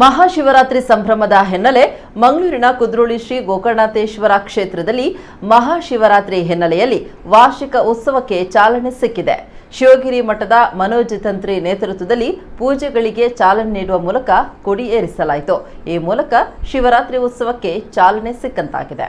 ಮಹಾಶಿವರಾತ್ರಿ ಸಂಭ್ರಮದ ಹಿನ್ನೆಲೆ ಮಂಗಳೂರಿನ ಕುದ್ರೋಳಿ ಶ್ರೀ ಗೋಕರ್ಣನಾಥೇಶ್ವರ ಕ್ಷೇತ್ರದಲ್ಲಿ ಮಹಾಶಿವರಾತ್ರಿ ಹಿನ್ನೆಲೆಯಲ್ಲಿ ವಾರ್ಷಿಕ ಉತ್ಸವಕ್ಕೆ ಚಾಲನೆ ಸಿಕ್ಕಿದೆ. ಶಿವಗಿರಿ ಮಠದ ಮನೋಜ್ ತಂತ್ರಿ ನೇತೃತ್ವದಲ್ಲಿ ಪೂಜೆಗಳಿಗೆ ಚಾಲನೆ ನೀಡುವ ಮೂಲಕ ಕೊಡಿ ಏರಿಸಲಾಯಿತು. ಈ ಮೂಲಕ ಶಿವರಾತ್ರಿ ಉತ್ಸವಕ್ಕೆ ಚಾಲನೆ ಸಿಕ್ಕಂತಾಗಿದೆ.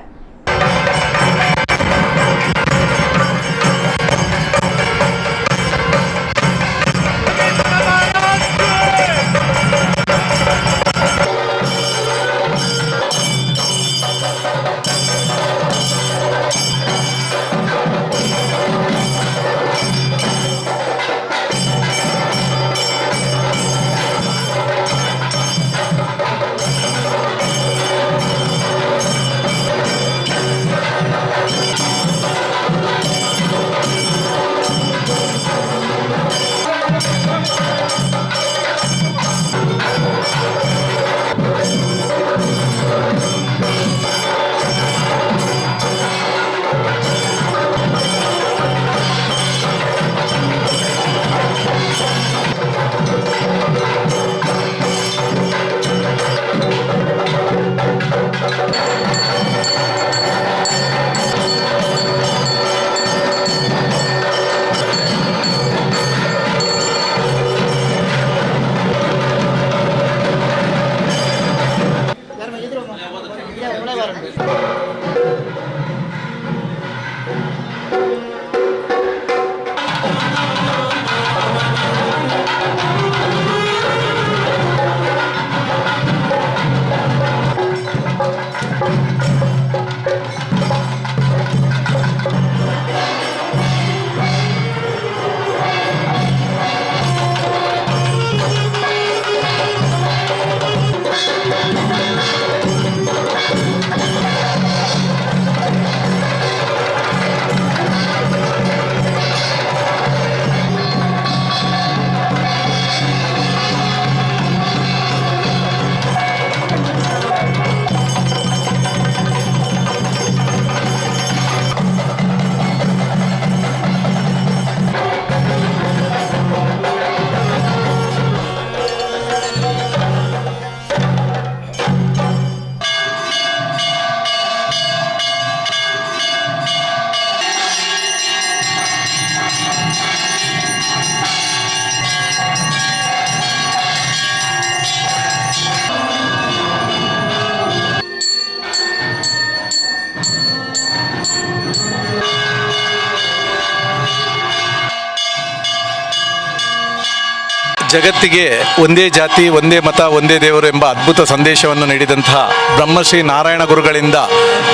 ಜಗತ್ತಿಗೆ ಒಂದೇ ಜಾತಿ ಒಂದೇ ಮತ ಒಂದೇ ದೇವರು ಎಂಬ ಅದ್ಭುತ ಸಂದೇಶವನ್ನು ನೀಡಿದಂತಹ ಬ್ರಹ್ಮಶ್ರೀ ನಾರಾಯಣ ಗುರುಗಳಿಂದ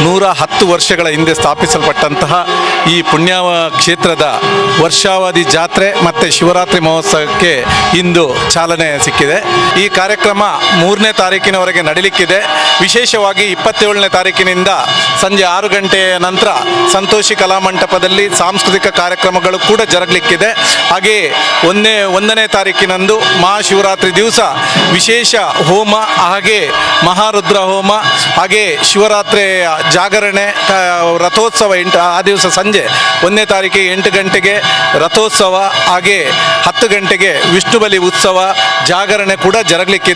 110 ವರ್ಷಗಳ ಹಿಂದೆ ಸ್ಥಾಪಿಸಲ್ಪಟ್ಟಂತಹ ಈ ಪುಣ್ಯ ಕ್ಷೇತ್ರದ ವರ್ಷಾವಧಿ ಜಾತ್ರೆ ಮತ್ತು ಶಿವರಾತ್ರಿ ಮಹೋತ್ಸವಕ್ಕೆ ಇಂದು ಚಾಲನೆ ಸಿಕ್ಕಿದೆ. ಈ ಕಾರ್ಯಕ್ರಮ 3ನೇ ತಾರೀಕಿನವರೆಗೆ ನಡೀಲಿಕ್ಕಿದೆ. ವಿಶೇಷವಾಗಿ 27ನೇ ತಾರೀಕಿನಿಂದ ಸಂಜೆ 6 ಗಂಟೆಯ ನಂತರ ಸಂತೋಷಿ ಕಲಾಮಂಟಪದಲ್ಲಿ ಸಾಂಸ್ಕೃತಿಕ ಕಾರ್ಯಕ್ರಮಗಳು ಕೂಡ ಜರುಗಲಿಕ್ಕಿದೆ. ಹಾಗೆಯೇ 1ನೇ ತಾರೀಕಿನಂದು ಮಹಾಶಿವರಾತ್ರಿ ದಿವಸ ವಿಶೇಷ ಹೋಮ, ಹಾಗೆ ಮಹಾರುದ್ರ ಹೋಮ, ಹಾಗೆ ಶಿವರಾತ್ರಿಯ ಜಾಗರಣೆ, ರಥೋತ್ಸವ ಆ ದಿವಸ ಸಂಜೆ 1ನೇ ತಾರೀಕಿಗೆ 8 ಗಂಟೆಗೆ ರಥೋತ್ಸವ, ಹಾಗೆ 10 ಗಂಟೆಗೆ ವಿಷ್ಣು ಬಲಿ ಉತ್ಸವ ಜಾಗರಣೆ ಕೂಡ ಜರುಗಲಿಕ್ಕಿದೆ.